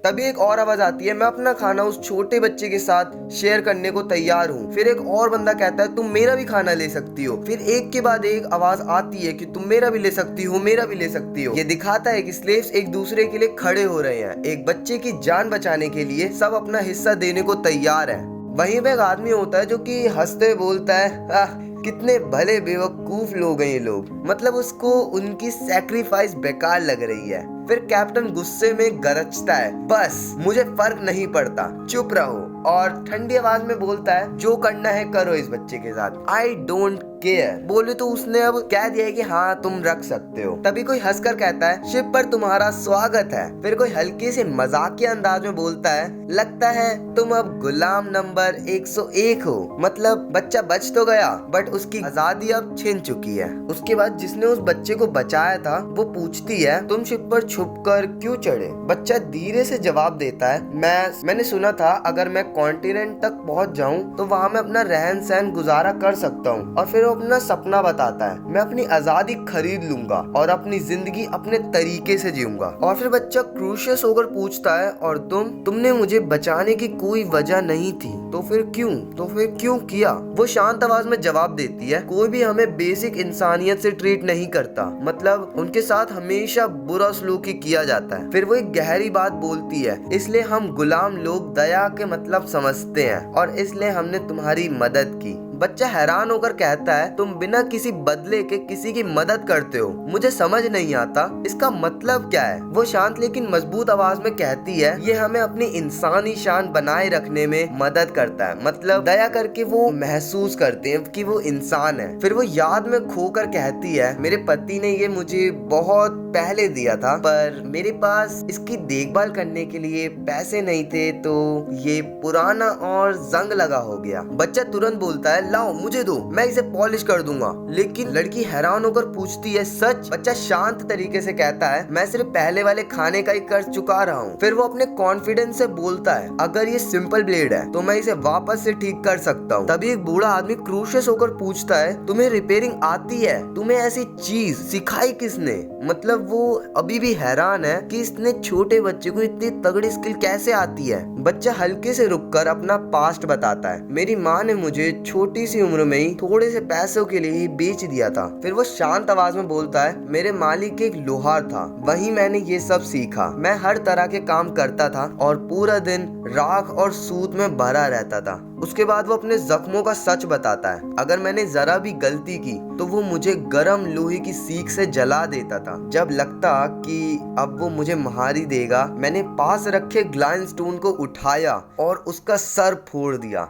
तभी एक और आवाज आती है, मैं अपना खाना उस छोटे बच्चे के साथ शेयर करने को तैयार हूँ। फिर एक और बंदा कहता है, तुम मेरा भी खाना ले सकती हो। फिर एक के बाद एक आवाज आती है कि तुम मेरा भी ले सकती हो, मेरा भी ले सकती हो। ये दिखाता है कि स्लेव्स एक दूसरे के लिए खड़े हो रहे हैं। एक बच्चे की जान बचाने के लिए सब अपना हिस्सा देने को तैयार है। वहीं पे एक आदमी होता है जो कि हंसते हुए बोलता है, कितने भले बेवकूफ लोग हैं ये लोग। मतलब उसको उनकी सैक्रिफाइस बेकार लग रही है। फिर कैप्टन गुस्से में गरजता है, बस मुझे फर्क नहीं पड़ता, चुप रहो। और ठंडी आवाज में बोलता है, जो करना है करो इस बच्चे के साथ, आई डोंट केयर। बोले तो उसने अब कह दिया है कि हाँ तुम रख सकते हो। तभी कोई हंसकर कहता है, शिप पर तुम्हारा स्वागत है। फिर कोई हल्के से मजाकिया अंदाज में बोलता है, लगता है तुम अब गुलाम नंबर 101 हो। मतलब बच्चा बच तो गया बट उसकी आजादी अब छिन चुकी है। उसके बाद जिसने उस बच्चे को बचाया था वो पूछती है, तुम शिप पर छुपकर क्यों चढ़े? बच्चा धीरे से जवाब देता है, मैंने सुना था अगर मैं कॉन्टिनेंट तक पहुंच जाऊं तो वहां मैं अपना रहन सहन गुजारा कर सकता हूं। और फिर वो अपना सपना बताता है, मैं अपनी आजादी खरीद लूंगा और अपनी जिंदगी अपने तरीके से जीऊंगा। और फिर बच्चा क्रूशियस होकर पूछता है, और तुमने मुझे बचाने की कोई वजह नहीं थी, तो फिर क्यों किया? वो शांत आवाज में जवाब देती है, कोई भी हमें बेसिक इंसानियत से ट्रीट नहीं करता। मतलब उनके साथ हमेशा बुरा सलूकी किया जाता है। फिर वो एक गहरी बात बोलती है, इसलिए हम गुलाम लोग दया के मतलब समझते हैं और इसलिए हमने तुम्हारी मदद की। बच्चा हैरान होकर कहता है, तुम बिना किसी बदले के किसी की मदद करते हो, मुझे समझ नहीं आता इसका मतलब क्या है। वो शांत लेकिन मजबूत आवाज में कहती है, ये हमें अपनी इंसानी शान बनाए रखने में मदद करता है। मतलब दया करके वो महसूस करते हैं कि वो इंसान है। फिर वो याद में खोकर कहती है, मेरे पति ने ये मुझे बहुत पहले दिया था, पर मेरे पास इसकी देखभाल करने के लिए पैसे नहीं थे, तो ये पुराना और जंग लगा हो गया। बच्चा तुरंत बोलता है, लाओ मुझे दो, मैं इसे पॉलिश कर दूंगा। लेकिन लड़की हैरान होकर पूछती है, सच? बच्चा शांत तरीके से कहता है, मैं सिर्फ पहले वाले खाने का ही कर्ज चुका रहा हूँ। फिर वो अपने कॉन्फिडेंस से बोलता है, अगर ये सिंपल ब्लेड है तो मैं इसे वापस से ठीक कर सकता हूँ। तभी एक बूढ़ा आदमी क्रूशियस होकर पूछता है, तुम्हें रिपेयरिंग आती है? तुम्हें ऐसी चीज सिखाई किसने? मतलब वो अभी भी हैरान है कि इसने छोटे बच्चे को इतनी तगड़ी स्किल कैसे आती है। बच्चा हल्के से रुककर अपना पास्ट बताता है, मेरी माँ ने मुझे छोटी सी उम्र में ही थोड़े से पैसों के लिए ही बेच दिया था। फिर वो शांत आवाज में बोलता है, मेरे मालिक एक लोहार था, वहीं मैंने ये सब सीखा। मैं हर तरह के काम करता था और पूरा दिन राख और सूत में भरा रहता था। उसके बाद वो अपने जख्मों का सच बताता है, अगर मैंने जरा भी गलती की तो वो मुझे गरम लोहे की सीख से जला देता था। जब लगता कि अब वो मुझे मार ही देगा, मैंने पास रखे ग्लाइनस्टोन को उठाया और उसका सर फोड़ दिया।